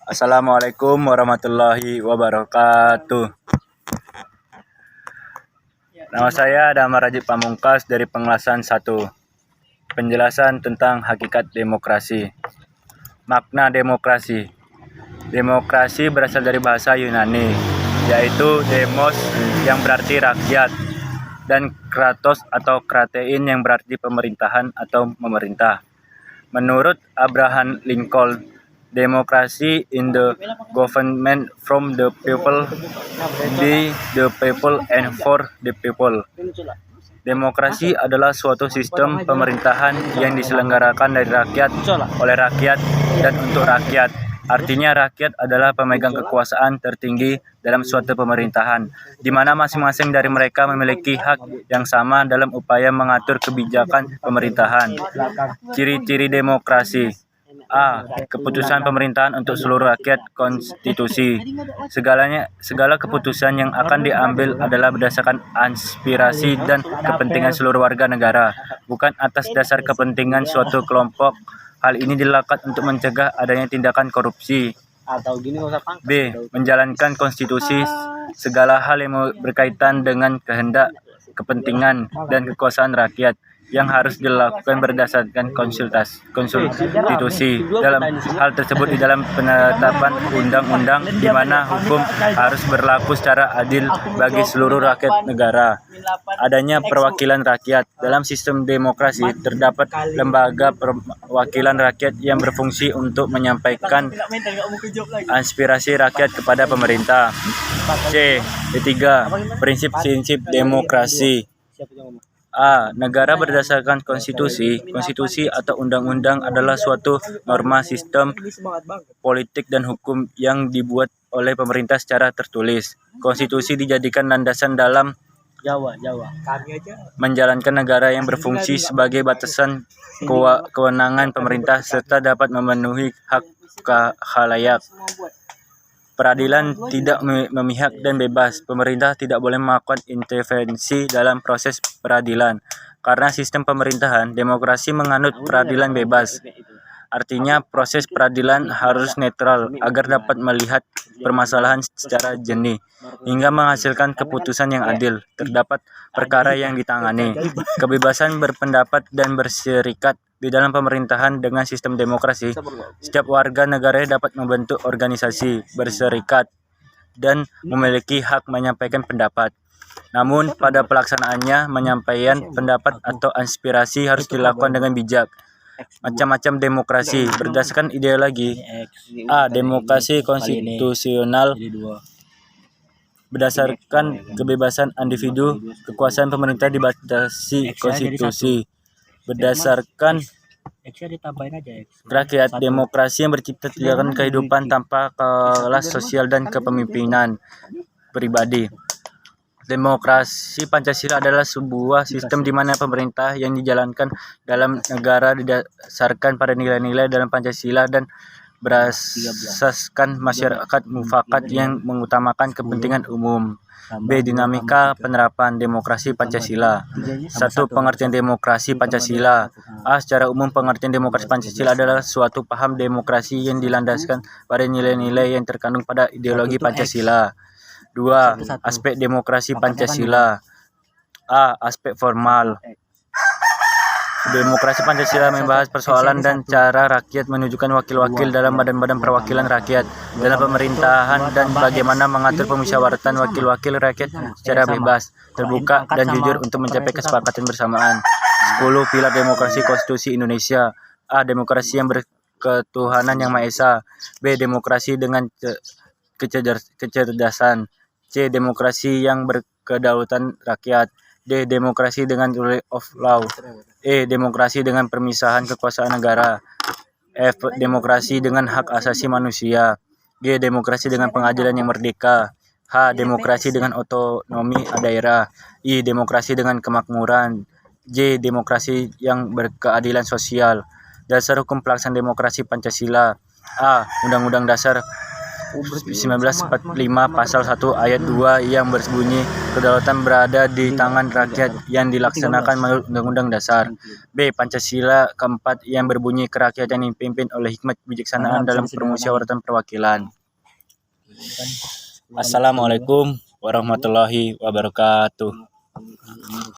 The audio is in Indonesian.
Assalamualaikum warahmatullahi wabarakatuh. Nama saya Damar Rajib Pamungkas dari Pengelasan 1. Penjelasan tentang hakikat demokrasi. Makna demokrasi. Demokrasi berasal dari bahasa Yunani, yaitu demos yang berarti rakyat, dan kratos atau kratein yang berarti pemerintahan atau memerintah. Menurut Abraham Lincoln, demokrasi in the government from the people, by the people, and for the people. Demokrasi adalah suatu sistem pemerintahan yang diselenggarakan dari rakyat, oleh rakyat, dan untuk rakyat. Artinya rakyat adalah pemegang kekuasaan tertinggi dalam suatu pemerintahan, di mana masing-masing dari mereka memiliki hak yang sama dalam upaya mengatur kebijakan pemerintahan. Ciri-ciri demokrasi. A. Keputusan pemerintahan untuk seluruh rakyat. Konstitusi. Segala keputusan yang akan diambil adalah berdasarkan aspirasi dan kepentingan seluruh warga negara, bukan atas dasar kepentingan suatu kelompok. Hal ini dilakukan untuk mencegah adanya tindakan korupsi. B. Menjalankan konstitusi. Segala hal yang berkaitan dengan kehendak, kepentingan, dan kekuasaan rakyat yang harus dilakukan berdasarkan konstitusi. Dalam hal tersebut, di dalam penetapan undang-undang, di mana hukum harus berlaku secara adil bagi seluruh rakyat negara. Adanya perwakilan rakyat. Dalam sistem demokrasi, terdapat lembaga perwakilan rakyat yang berfungsi untuk menyampaikan aspirasi rakyat kepada pemerintah. C. Ketiga, prinsip-prinsip demokrasi. A. Negara berdasarkan konstitusi. Konstitusi atau undang-undang adalah suatu norma sistem politik dan hukum yang dibuat oleh pemerintah secara tertulis. Konstitusi dijadikan landasan dalam menjalankan negara yang berfungsi sebagai batasan kewenangan pemerintah serta dapat memenuhi hak khalayak. Peradilan tidak memihak dan bebas. Pemerintah tidak boleh melakukan intervensi dalam proses peradilan. Karena sistem pemerintahan, demokrasi menganut peradilan bebas. Artinya proses peradilan harus netral agar dapat melihat permasalahan secara jernih hingga menghasilkan keputusan yang adil. Terdapat perkara yang ditangani. Kebebasan berpendapat dan berserikat. Di dalam pemerintahan dengan sistem demokrasi, setiap warga negara dapat membentuk organisasi, berserikat, dan memiliki hak menyampaikan pendapat. Namun, pada pelaksanaannya, menyampaikan pendapat atau aspirasi harus dilakukan dengan bijak. Macam-macam demokrasi berdasarkan ideologi. A. Demokrasi konstitusional berdasarkan kebebasan individu. Kekuasaan pemerintah dibatasi konstitusi. Berdasarkan rakyat, demokrasi yang bercipta tindakan kehidupan tanpa kelas sosial dan kepemimpinan pribadi. Demokrasi Pancasila adalah sebuah sistem di mana pemerintah yang dijalankan dalam negara didasarkan pada nilai-nilai dalam Pancasila dan berasaskan masyarakat mufakat yang mengutamakan kepentingan umum. B. Dinamika penerapan demokrasi Pancasila. 1. Pengertian demokrasi Pancasila. A. Secara umum, pengertian demokrasi Pancasila adalah suatu paham demokrasi yang dilandaskan pada nilai-nilai yang terkandung pada ideologi Pancasila. 2. Aspek demokrasi Pancasila. A. Aspek formal. Demokrasi Pancasila membahas persoalan dan cara rakyat menunjukkan wakil-wakil dalam badan-badan perwakilan rakyat dalam pemerintahan dan bagaimana mengatur pemusyawaratan wakil-wakil rakyat secara bebas, terbuka, dan jujur untuk mencapai kesepakatan bersamaan. 10. Pilar demokrasi konstitusi Indonesia. A. Demokrasi yang berketuhanan yang Maha Esa. B. Demokrasi dengan kecerdasan. C. Demokrasi yang berkedaulatan rakyat. D. Demokrasi dengan rule of law. E. Demokrasi dengan permisahan kekuasaan negara. F. Demokrasi dengan hak asasi manusia. G. Demokrasi dengan pengadilan yang merdeka. H. Demokrasi dengan otonomi daerah. I. Demokrasi dengan kemakmuran. J. Demokrasi yang berkeadilan sosial. Dasar hukum pelaksanaan demokrasi Pancasila. A. Undang-Undang Dasar 1945 pasal 1 ayat 2 yang berbunyi kedaulatan berada di tangan rakyat yang dilaksanakan menurut Undang-Undang Dasar. B. Pancasila keempat yang berbunyi kerakyatan yang dipimpin oleh hikmat kebijaksanaan dalam permusyawaratan perwakilan. Assalamualaikum warahmatullahi wabarakatuh.